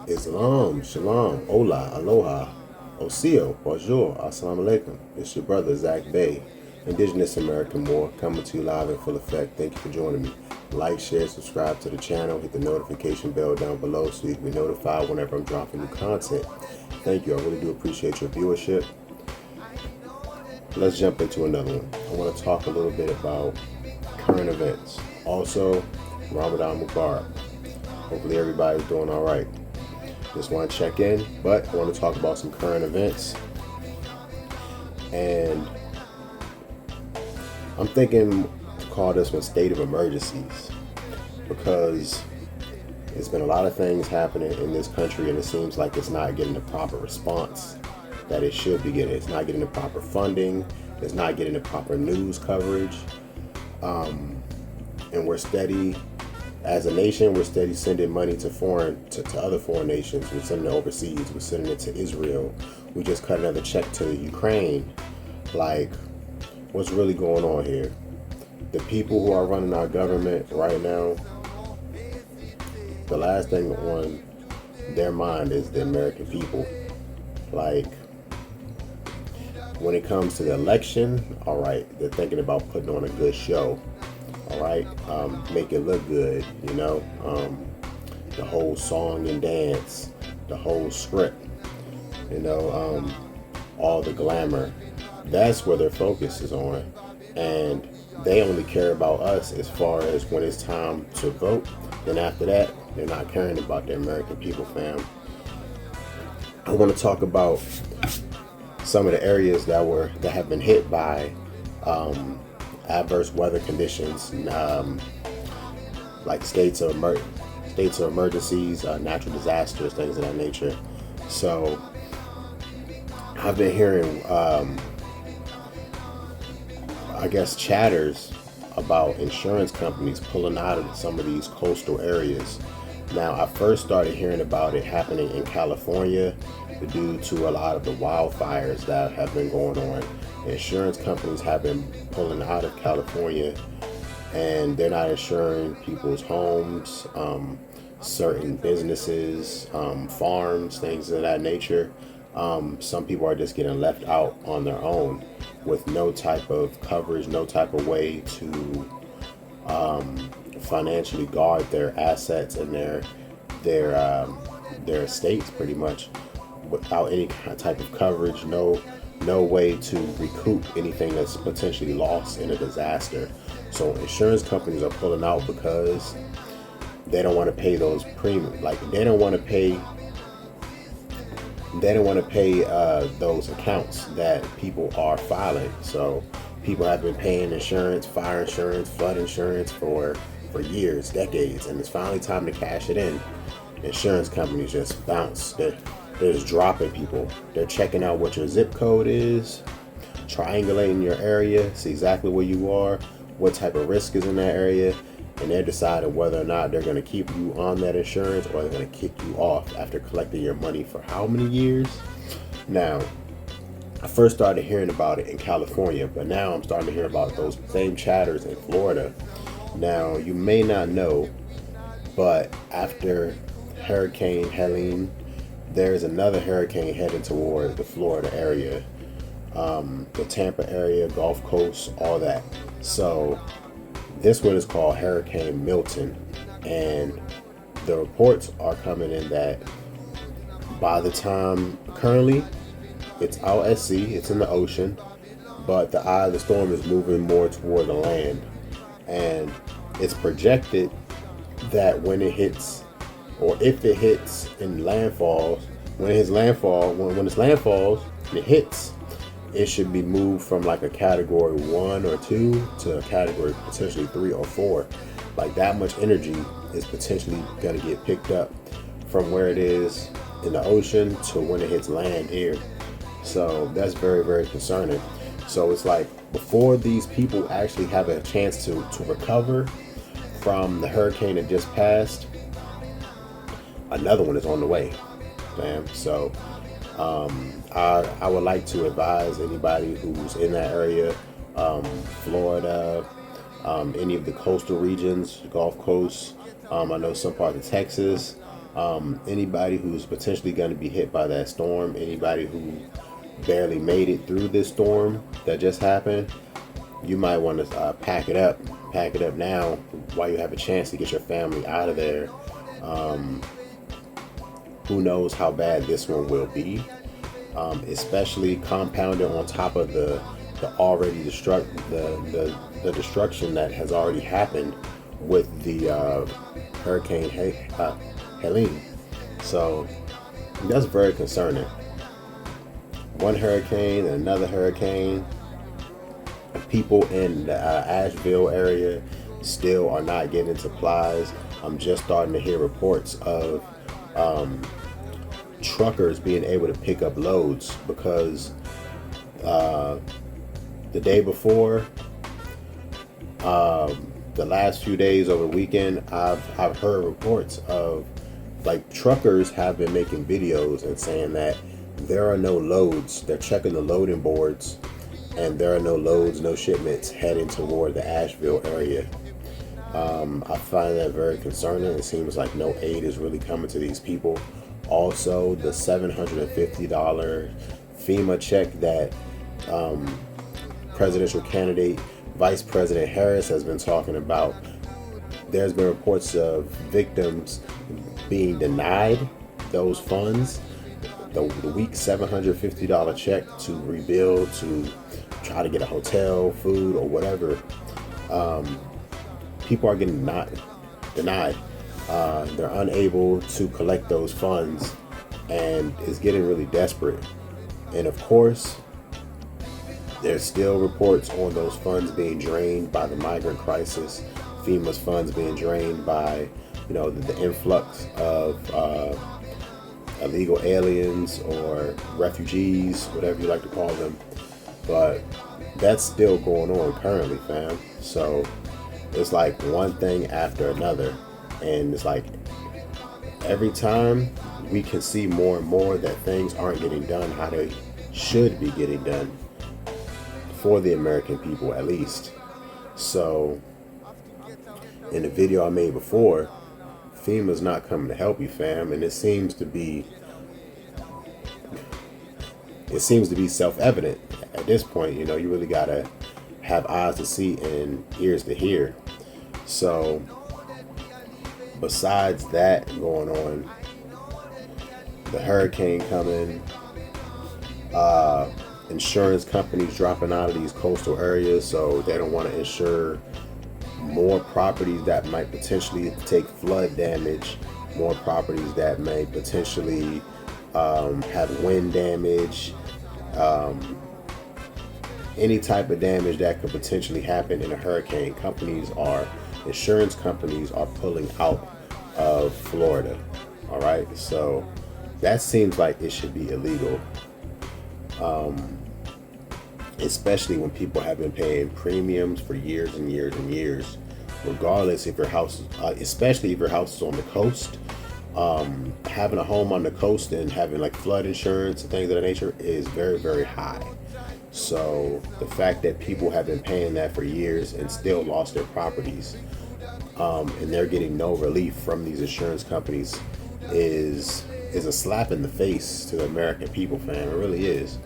Islam, Shalom, Hola, Aloha, Osio, Bonjour, Assalamu Alaikum. It's your brother, Zach Bay, Indigenous American Moor, coming to you live in full effect. Thank you for joining me. Like, share, subscribe to the channel, hit the notification bell down below so you can be notified whenever I'm dropping new content. Thank you. I really do appreciate your viewership. Let's jump into another one. I want to talk a little bit about current events. Also, Ramadan Mubarak. Hopefully everybody's doing all right. Just want to check in, but I want to talk about some current events. And I'm thinking to call this one State of Emergencies, because there's been a lot of things happening in this country, and it seems like it's not getting the proper response that it should be getting. It's not getting the proper funding. It's not getting the proper news coverage. And we're steady, as a nation, we're steady sending money to other foreign nations. We're sending it overseas. We're sending it to Israel. We just cut another check to Ukraine. Like, what's really going on here? The people who are running our government right now, the last thing on their mind is the American people. Like, when it comes to the election, all right, they're thinking about putting on a good show. All right, make it look good, the whole song and dance, the whole script, all the glamour. That's where their focus is on. And they only care about us as far as when it's time to vote. Then after that, they're not caring about the American people, fam. I want to talk about some of the areas that have been hit by adverse weather conditions, like states of emergencies, natural disasters, things of that nature. So I've been hearing, I guess, chatters about insurance companies pulling out of some of these coastal areas. Now, I first started hearing about it happening in California due to a lot of the wildfires that have been going on. Insurance companies have been pulling out of California, and they're not insuring people's homes, certain businesses, farms, things of that nature. Some people are just getting left out on their own with no type of coverage, no type of way to financially guard their assets and their estates, pretty much, without any type of coverage, no way to recoup anything that's potentially lost in a disaster. So insurance companies are pulling out because they don't want to pay those premiums. Like, they don't want to pay those accounts that people are filing. So people have been paying insurance, fire insurance, flood insurance for years, decades, and it's finally time to cash it in. Insurance companies just bounce. They're just dropping people. They're checking out what your zip code is, triangulating your area, see exactly where you are, what type of risk is in that area, and they're deciding whether or not they're going to keep you on that insurance or they're going to kick you off after collecting your money for how many years. Now, I first started hearing about it in California, but now I'm starting to hear about those same chatters in Florida. Now, you may not know, but after Hurricane Helene, there's another hurricane heading toward the Florida area, the Tampa area, Gulf Coast, all that. So this one is called Hurricane Milton, and the reports are coming in that by the time, currently, it's out at sea, it's in the ocean, but the eye of the storm is moving more toward the land. And it's projected that when it hits, or if it hits in landfalls, when its landfalls and it hits, it should be moved from like a category 1 or 2 to a category potentially 3 or 4. Like, that much energy is potentially going to get picked up from where it is in the ocean to when it hits land here. So that's very, very concerning. So it's like, before these people actually have a chance to recover from the hurricane that just passed, another one is on the way, man. So I would like to advise anybody who's in that area, Florida, any of the coastal regions, Gulf Coast, I know some parts of Texas, Anybody who's potentially going to be hit by that storm, anybody who barely made it through this storm that just happened, you might want to pack it up now while you have a chance to get your family out of there. Who knows how bad this one will be, especially compounded on top of the already the destruction that has already happened with the Hurricane Helene. So that's very concerning. One hurricane, another hurricane. People in the Asheville area still are not getting supplies. I'm just starting to hear reports of truckers being able to pick up loads because the day before, the last few days over the weekend, I've heard reports of like truckers have been making videos and saying that there are no loads. They're checking the loading boards and there are no loads, no shipments heading toward the Asheville area. I find that very concerning. It seems like no aid is really coming to these people. Also, the $750 FEMA check that presidential candidate Vice President Harris has been talking about, there's been reports of victims being denied those funds. The week $750 check to rebuild, to try to get a hotel, food, or whatever. People are getting denied. They're unable to collect those funds, and it's getting really desperate. And of course, there's still reports on those funds being drained by the migrant crisis, FEMA's funds being drained by, the influx of illegal aliens or refugees, whatever you like to call them. But that's still going on currently, fam. So it's like one thing after another. And it's like every time we can see more and more that things aren't getting done how they should be getting done for the American people, at least. So in the video I made before, FEMA's not coming to help you, fam, and it seems to be self-evident at this point. You really gotta have eyes to see and ears to hear. So besides that going on, the hurricane coming, insurance companies dropping out of these coastal areas, so they don't want to insure more properties that might potentially take flood damage, more properties that may potentially have wind damage, any type of damage that could potentially happen in a hurricane. Insurance companies are pulling out of Florida. All right, so that seems like it should be illegal. Especially when people have been paying premiums for years and years and years, regardless if your house, especially if your house is on the coast. Having a home on the coast and having like flood insurance and things of that nature is very, very high. So the fact that people have been paying that for years and still lost their properties, and they're getting no relief from these insurance companies is a slap in the face to the American people, fam. It really is.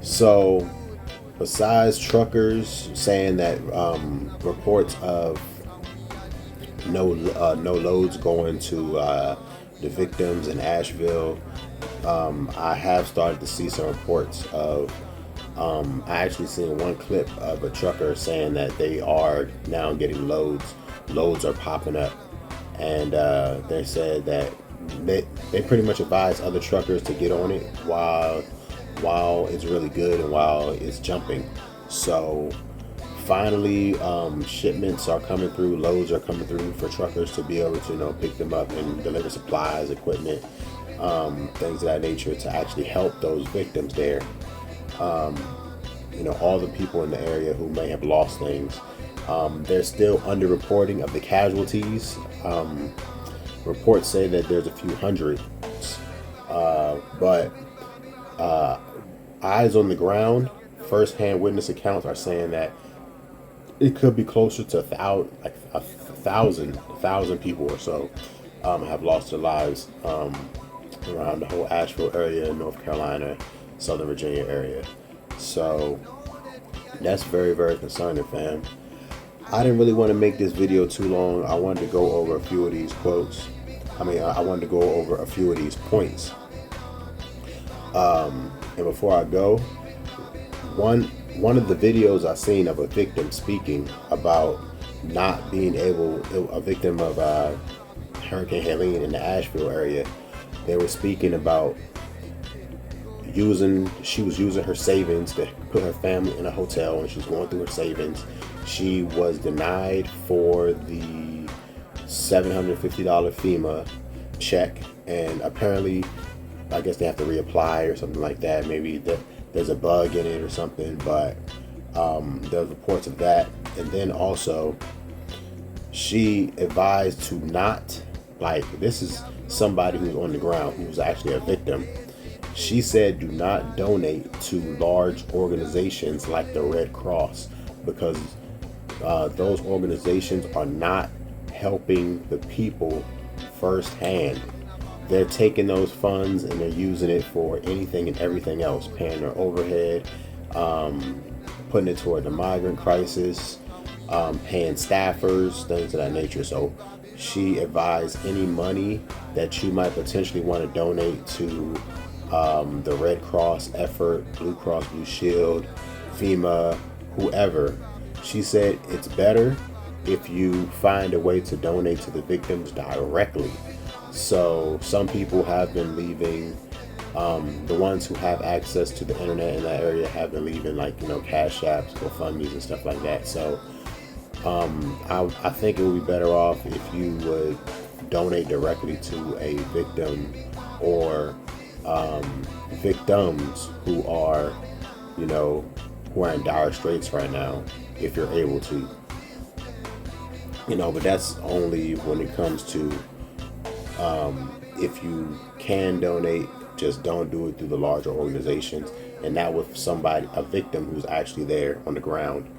So besides truckers saying that reports of no loads going to the victims in Asheville, I have started to see some reports of I actually seen one clip of a trucker saying that they are now getting loads are popping up, and they said that they pretty much advise other truckers to get on it while it's really good and while it's jumping. So finally, shipments are coming through, loads are coming through for truckers to be able to pick them up and deliver supplies, equipment, things of that nature to actually help those victims there. All the people in the area who may have lost things. There's still underreporting of the casualties. Reports say that there's a few hundred, but eyes on the ground, first-hand witness accounts are saying that it could be closer to a thousand people or so have lost their lives around the whole Asheville area, North Carolina, Southern Virginia area. So that's very, very concerning, fam. I didn't really want to make this video too long. I wanted to go over a few of these quotes. I wanted to go over a few of these points. And before I go, one of the videos I seen of a victim speaking about not being able, a victim of Hurricane Helene in the Asheville area, they were speaking about she was using her savings to put her family in a hotel, and she was going through her savings. She was denied for the $750 FEMA check, and apparently, I guess they have to reapply or something like that. Maybe there's a bug in it or something, but there's reports of that. And then also, she advised to not, this is somebody who's on the ground, who's actually a victim. She said do not donate to large organizations like the Red Cross, because those organizations are not helping the people firsthand. They're taking those funds and they're using it for anything and everything else, paying their overhead, putting it toward the migrant crisis, paying staffers, things of that nature. So she advised any money that you might potentially want to donate to the Red Cross effort, Blue Cross Blue Shield, FEMA, whoever. She said it's better if you find a way to donate to the victims directly. So some people have been leaving, the ones who have access to the internet in that area have been leaving, Cash Apps, GoFundMes and stuff like that. So I think it would be better off if you would donate directly to a victim or victims who are in dire straits right now, if you're able to. But that's only when it comes to if you can donate, just don't do it through the larger organizations, and not with a victim who's actually there on the ground.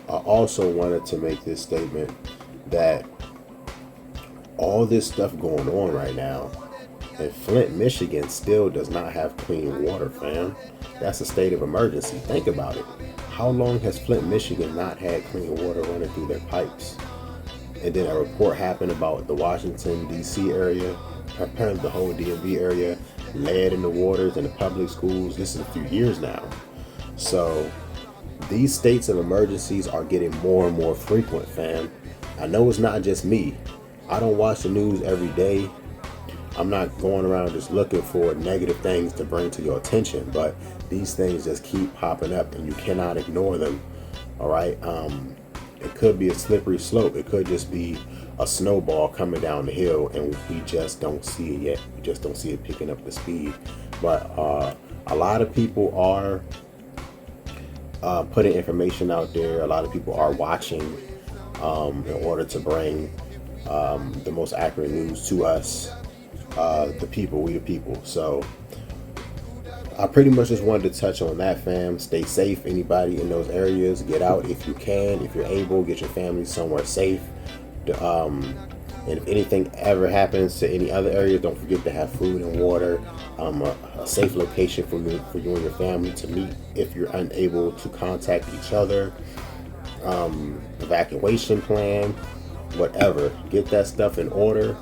I also wanted to make this statement that all this stuff going on right now, and Flint, Michigan still does not have clean water, fam. That's a state of emergency. Think about it. How long has Flint, Michigan not had clean water running through their pipes? And then a report happened about the Washington, D.C. area, apparently the whole DMV area, lead in the waters in the public schools. This is a few years now. So these states of emergencies are getting more and more frequent, fam. I know it's not just me. I don't watch the news every day. I'm not going around just looking for negative things to bring to your attention, but these things just keep popping up and you cannot ignore them. All right. It could be a slippery slope. It could just be a snowball coming down the hill and we just don't see it yet. We just don't see it picking up the speed. But a lot of people are putting information out there. A lot of people are watching in order to bring the most accurate news to us, the people, we the people. So I pretty much just wanted to touch on that, fam. Stay safe. Anybody in those areas, get out if you can. If you're able, get your family somewhere safe. And if anything ever happens to any other area, don't forget to have food and water, a safe location for you and your family to meet if you're unable to contact each other, evacuation plan, whatever. Get that stuff in order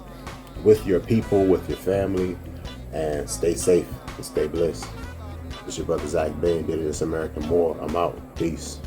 with your people, with your family, and stay safe and stay blessed. It's your brother Zach Bain, Did This American More. I'm out. Peace.